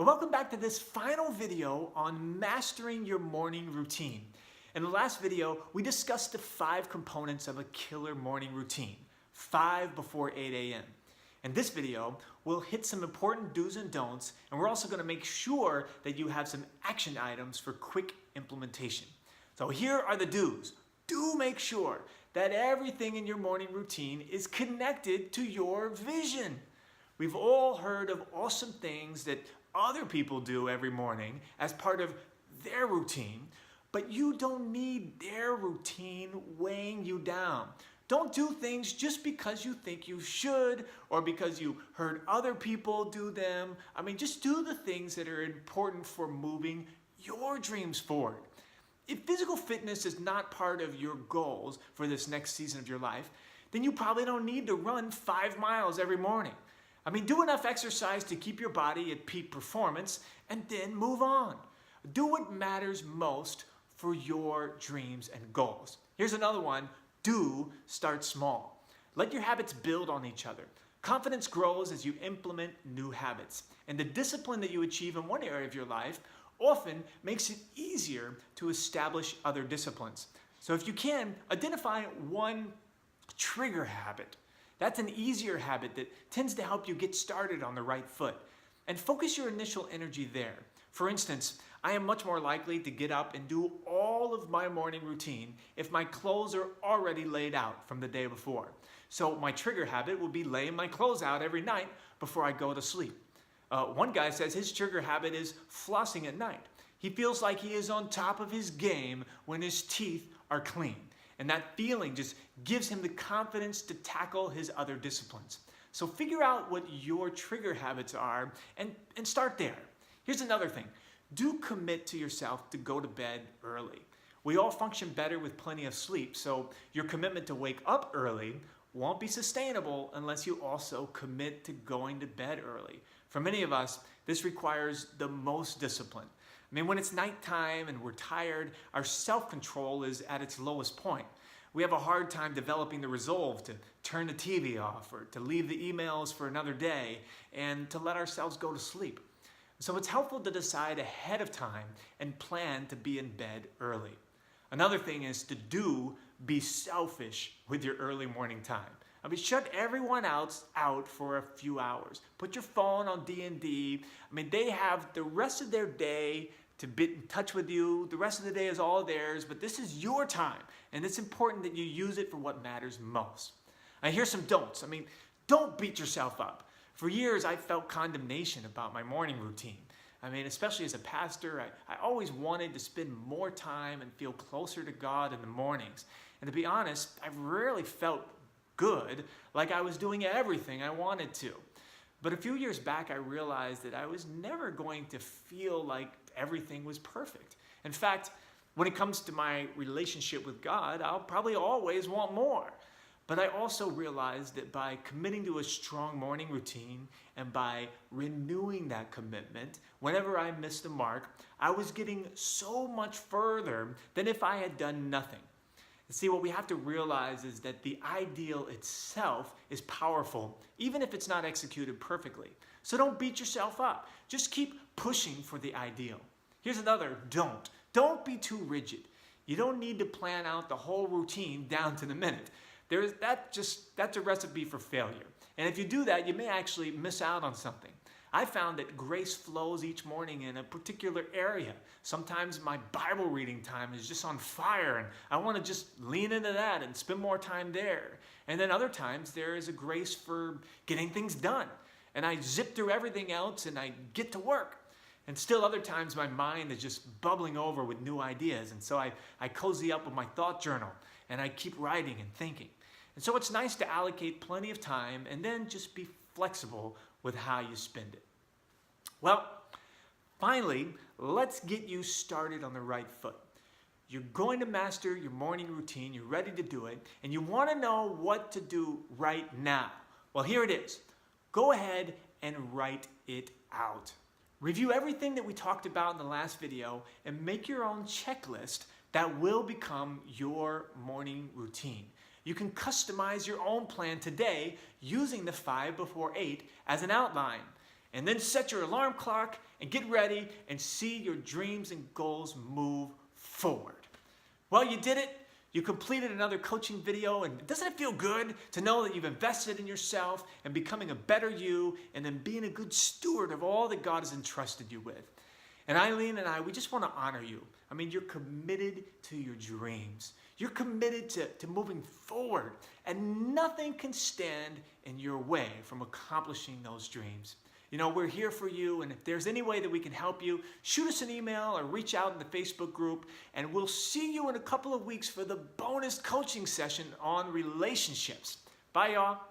Well, welcome back to this final video on mastering your morning routine. In the last video, we discussed the 5 components of a killer morning routine, 5 before 8 a.m. In this video, we'll hit some important do's and don'ts, and we're also going to make sure that you have some action items for quick implementation. So here are the do's. Do make sure that everything in your morning routine is connected to your vision. We've all heard of awesome things that other people do every morning as part of their routine, but you don't need their routine weighing you down. Don't do things just because you think you should or because you heard other people do them. Just do the things that are important for moving your dreams forward. If physical fitness is not part of your goals for this next season of your life, then you probably don't need to run 5 miles every morning. Do enough exercise to keep your body at peak performance and then move on. Do what matters most for your dreams and goals. Here's another one. Do start small. Let your habits build on each other. Confidence grows as you implement new habits, and the discipline that you achieve in one area of your life often makes it easier to establish other disciplines. So if you can, identify one trigger habit. That's an easier habit that tends to help you get started on the right foot. And focus your initial energy there. For instance, I am much more likely to get up and do all of my morning routine if my clothes are already laid out from the day before. So my trigger habit will be laying my clothes out every night before I go to sleep. One guy says his trigger habit is flossing at night. He feels like he is on top of his game when his teeth are clean. And that feeling just gives him the confidence to tackle his other disciplines. So figure out what your trigger habits are and start there. Here's another thing. Do commit to yourself to go to bed early. We all function better with plenty of sleep, so your commitment to wake up early won't be sustainable unless you also commit to going to bed early. For many of us, this requires the most discipline. When it's nighttime and we're tired, our self-control is at its lowest point. We have a hard time developing the resolve to turn the TV off or to leave the emails for another day and to let ourselves go to sleep. So it's helpful to decide ahead of time and plan to be in bed early. Another thing is to be selfish with your early morning time. Shut everyone else out for a few hours. Put your phone on D&D. They have the rest of their day to be in touch with you. The rest of the day is all theirs, but this is your time, and it's important that you use it for what matters most. Now, here's some don'ts. Don't beat yourself up. For years, I felt condemnation about my morning routine. Especially as a pastor, I always wanted to spend more time and feel closer to God in the mornings. And to be honest, I've rarely felt good, like I was doing everything I wanted to. But a few years back, I realized that I was never going to feel like everything was perfect. In fact, when it comes to my relationship with God, I'll probably always want more. But I also realized that by committing to a strong morning routine and by renewing that commitment, whenever I missed the mark, I was getting so much further than if I had done nothing. See, what we have to realize is that the ideal itself is powerful, even if it's not executed perfectly. So don't beat yourself up. Just keep pushing for the ideal. Here's another don't. Don't be too rigid. You don't need to plan out the whole routine down to the minute. That's a recipe for failure. And if you do that, you may actually miss out on something. I found that grace flows each morning in a particular area. Sometimes my Bible reading time is just on fire and I want to just lean into that and spend more time there. And then other times there is a grace for getting things done. And I zip through everything else and I get to work. And still other times my mind is just bubbling over with new ideas. And so I cozy up with my thought journal and I keep writing and thinking. And so it's nice to allocate plenty of time and then just be flexible with how you spend it. Well, finally, let's get you started on the right foot. You're going to master your morning routine, you're ready to do it, and you want to know what to do right now. Well, here it is. Go ahead and write it out. Review everything that we talked about in the last video and make your own checklist that will become your morning routine. You can customize your own plan today using the 5 before 8 as an outline. And then set your alarm clock and get ready and see your dreams and goals move forward. Well, you did it. You completed another coaching video, and doesn't it feel good to know that you've invested in yourself and becoming a better you and then being a good steward of all that God has entrusted you with? And Eileen and I, we just want to honor you. I mean, you're committed to your dreams. You're committed to moving forward, and nothing can stand in your way from accomplishing those dreams. You know, we're here for you, and if there's any way that we can help you, shoot us an email or reach out in the Facebook group, and we'll see you in a couple of weeks for the bonus coaching session on relationships. Bye, y'all.